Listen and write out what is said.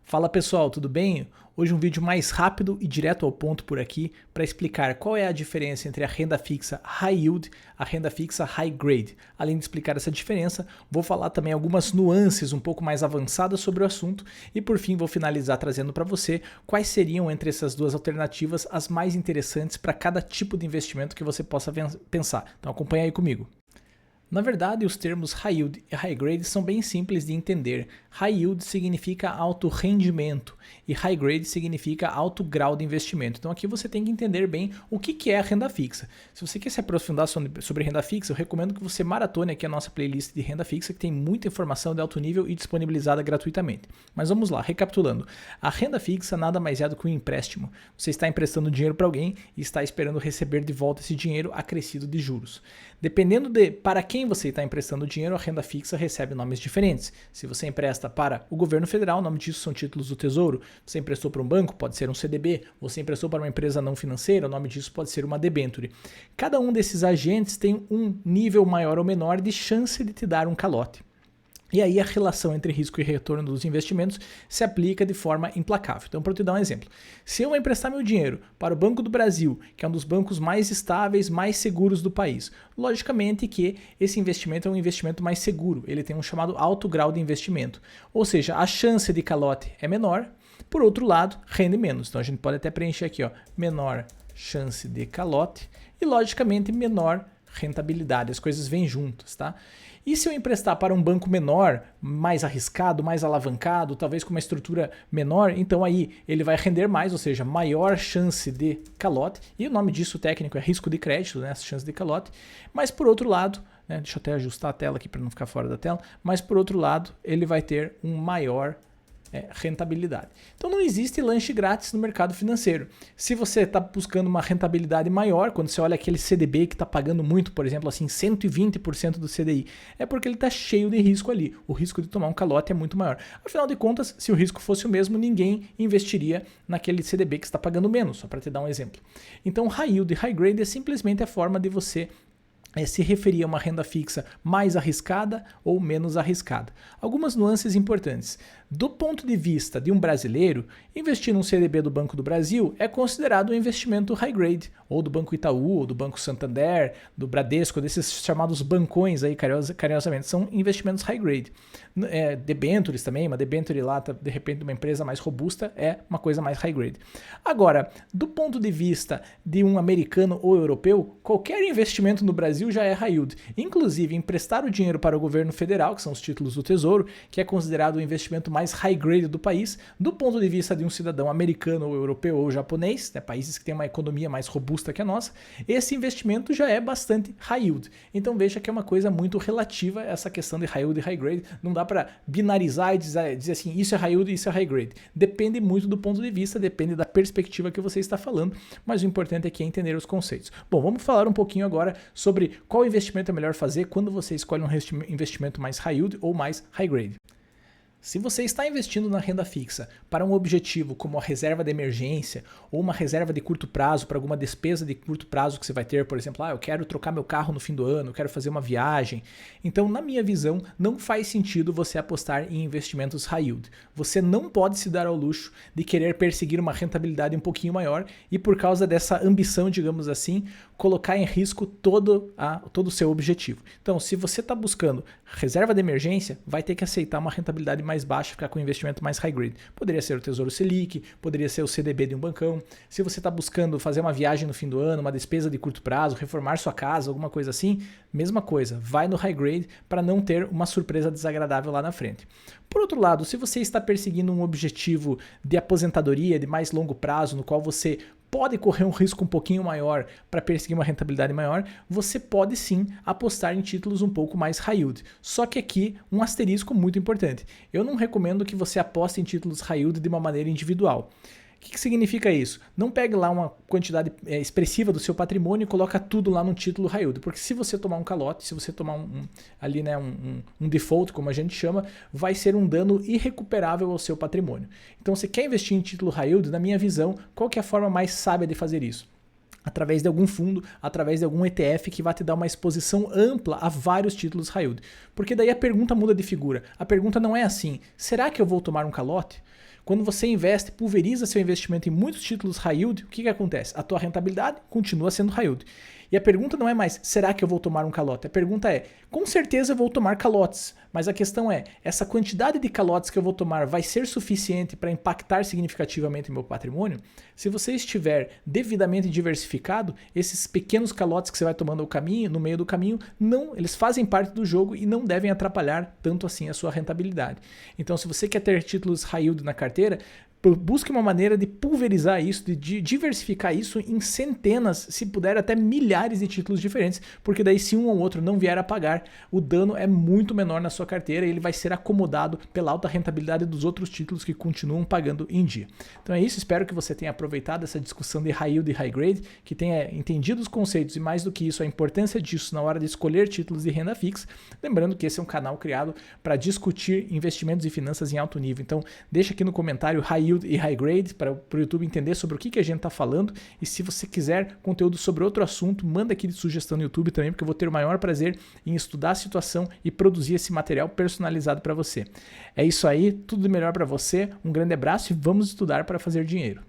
Fala pessoal, tudo bem? Hoje um vídeo mais rápido e direto ao ponto por aqui para explicar qual é a diferença entre a renda fixa High Yield e a renda fixa High Grade. Além de explicar essa diferença, vou falar também algumas nuances um pouco mais avançadas sobre o assunto e por fim vou finalizar trazendo para você quais seriam entre essas duas alternativas as mais interessantes para cada tipo de investimento que você possa pensar. Então acompanha aí comigo. Na verdade, os termos High Yield e High Grade são bem simples de entender. High Yield significa alto rendimento e High Grade significa alto grau de investimento. Então aqui você tem que entender bem o que é a renda fixa. Se você quer se aprofundar sobre renda fixa, eu recomendo que você maratone aqui a nossa playlist de renda fixa, que tem muita informação de alto nível e disponibilizada gratuitamente. Mas vamos lá, recapitulando. A renda fixa nada mais é do que um empréstimo. Você está emprestando dinheiro para alguém e está esperando receber de volta esse dinheiro acrescido de juros. Dependendo de para quem você está emprestando dinheiro, a renda fixa recebe nomes diferentes. Se você empresta para o governo federal, o nome disso são títulos do Tesouro. Você emprestou para um banco, pode ser um CDB. Você emprestou para uma empresa não financeira, o nome disso pode ser uma debênture. Cada um desses agentes tem um nível maior ou menor de chance de te dar um calote. E aí a relação entre risco e retorno dos investimentos se aplica de forma implacável. Então, para eu te dar um exemplo, se eu emprestar meu dinheiro para o Banco do Brasil, que é um dos bancos mais estáveis, mais seguros do país, logicamente que esse investimento é um investimento mais seguro, ele tem um chamado alto grau de investimento, ou seja, a chance de calote é menor, por outro lado, rende menos. Então a gente pode até preencher aqui, ó, menor chance de calote e logicamente menor rentabilidade, as coisas vêm juntas, tá? E se eu emprestar para um banco menor, mais arriscado, mais alavancado, talvez com uma estrutura menor, então aí ele vai render mais, ou seja, maior chance de calote, e o nome disso técnico é risco de crédito, né, essa chance de calote, mas por outro lado, né, deixa eu até ajustar a tela aqui para não ficar fora da tela, mas por outro lado ele vai ter um maior rentabilidade. Então não existe lanche grátis no mercado financeiro. Se você está buscando uma rentabilidade maior, quando você olha aquele CDB que está pagando muito, por exemplo, assim 120% do CDI, é porque ele está cheio de risco ali. O risco de tomar um calote é muito maior. Afinal de contas, se o risco fosse o mesmo, ninguém investiria naquele CDB que está pagando menos, só para te dar um exemplo. Então High Yield e High Grade é simplesmente a forma de você se referir a uma renda fixa mais arriscada ou menos arriscada. Algumas nuances importantes. Do ponto de vista de um brasileiro, investir num CDB do Banco do Brasil é considerado um investimento high grade, ou do Banco Itaú, ou do Banco Santander, do Bradesco, desses chamados bancões aí, carinhosamente, são investimentos high grade. Debêntures também, uma debênture lá, de repente, uma empresa mais robusta, é uma coisa mais high grade. Agora, do ponto de vista de um americano ou europeu, qualquer investimento no Brasil já é high yield. Inclusive, emprestar o dinheiro para o governo federal, que são os títulos do Tesouro, que é considerado o investimento mais high grade do país, do ponto de vista de um cidadão americano ou europeu ou japonês, né, países que têm uma economia mais robusta que a nossa, esse investimento já é bastante high yield. Então veja que é uma coisa muito relativa essa questão de high yield e high grade. Não dá para binarizar e dizer assim, isso é high yield e isso é high grade. Depende muito do ponto de vista, depende da perspectiva que você está falando, mas o importante aqui é entender os conceitos. Bom, vamos falar um pouquinho agora sobre qual investimento é melhor fazer quando você escolhe um investimento mais high yield ou mais high grade. Se você está investindo na renda fixa para um objetivo como a reserva de emergência ou uma reserva de curto prazo para alguma despesa de curto prazo que você vai ter, por exemplo, eu quero trocar meu carro no fim do ano, eu quero fazer uma viagem. Então, na minha visão, não faz sentido você apostar em investimentos high yield. Você não pode se dar ao luxo de querer perseguir uma rentabilidade um pouquinho maior e por causa dessa ambição, digamos assim, colocar em risco todo o seu objetivo. Então, se você está buscando reserva de emergência, vai ter que aceitar uma rentabilidade mais baixa, ficar com um investimento mais high grade. Poderia ser o Tesouro Selic, poderia ser o CDB de um bancão. Se você está buscando fazer uma viagem no fim do ano, uma despesa de curto prazo, reformar sua casa, alguma coisa assim, mesma coisa, vai no high grade para não ter uma surpresa desagradável lá na frente. Por outro lado, se você está perseguindo um objetivo de aposentadoria de mais longo prazo, no qual você pode correr um risco um pouquinho maior para perseguir uma rentabilidade maior, você pode sim apostar em títulos um pouco mais high yield. Só que aqui um asterisco muito importante. Eu não recomendo que você aposte em títulos high yield de uma maneira individual. O que significa isso? Não pegue lá uma quantidade expressiva do seu patrimônio e coloca tudo lá no título high yield, porque se você tomar um calote, se você tomar um default, como a gente chama, vai ser um dano irrecuperável ao seu patrimônio. Então, se quer investir em título high yield, na minha visão, qual que é a forma mais sábia de fazer isso? Através de algum fundo, através de algum ETF que vai te dar uma exposição ampla a vários títulos high yield. Porque daí a pergunta muda de figura. A pergunta não é assim, será que eu vou tomar um calote? Quando você investe, pulveriza seu investimento em muitos títulos high yield, o que acontece? A tua rentabilidade continua sendo high yield. E a pergunta não é mais, será que eu vou tomar um calote? A pergunta é, com certeza eu vou tomar calotes, mas a questão é, essa quantidade de calotes que eu vou tomar vai ser suficiente para impactar significativamente meu patrimônio? Se você estiver devidamente diversificado, esses pequenos calotes que você vai tomando no meio do caminho, não, eles fazem parte do jogo e não devem atrapalhar tanto assim a sua rentabilidade. Então, se você quer ter títulos high yield na carteira, busque uma maneira de pulverizar isso, de diversificar isso em centenas, se puder até milhares de títulos diferentes, porque daí se um ou outro não vier a pagar, o dano é muito menor na sua carteira e ele vai ser acomodado pela alta rentabilidade dos outros títulos que continuam pagando em dia. Então é isso, espero que você tenha aproveitado essa discussão de high yield e high grade, que tenha entendido os conceitos e mais do que isso, a importância disso na hora de escolher títulos de renda fixa. Lembrando que esse é um canal criado para discutir investimentos e finanças em alto nível, então deixa aqui no comentário high yield e high grade para o YouTube entender sobre o que a gente está falando, e se você quiser conteúdo sobre outro assunto, manda aqui de sugestão no YouTube também, porque eu vou ter o maior prazer em estudar a situação e produzir esse material personalizado para você. É isso aí, tudo de melhor para você, um grande abraço e vamos estudar para fazer dinheiro.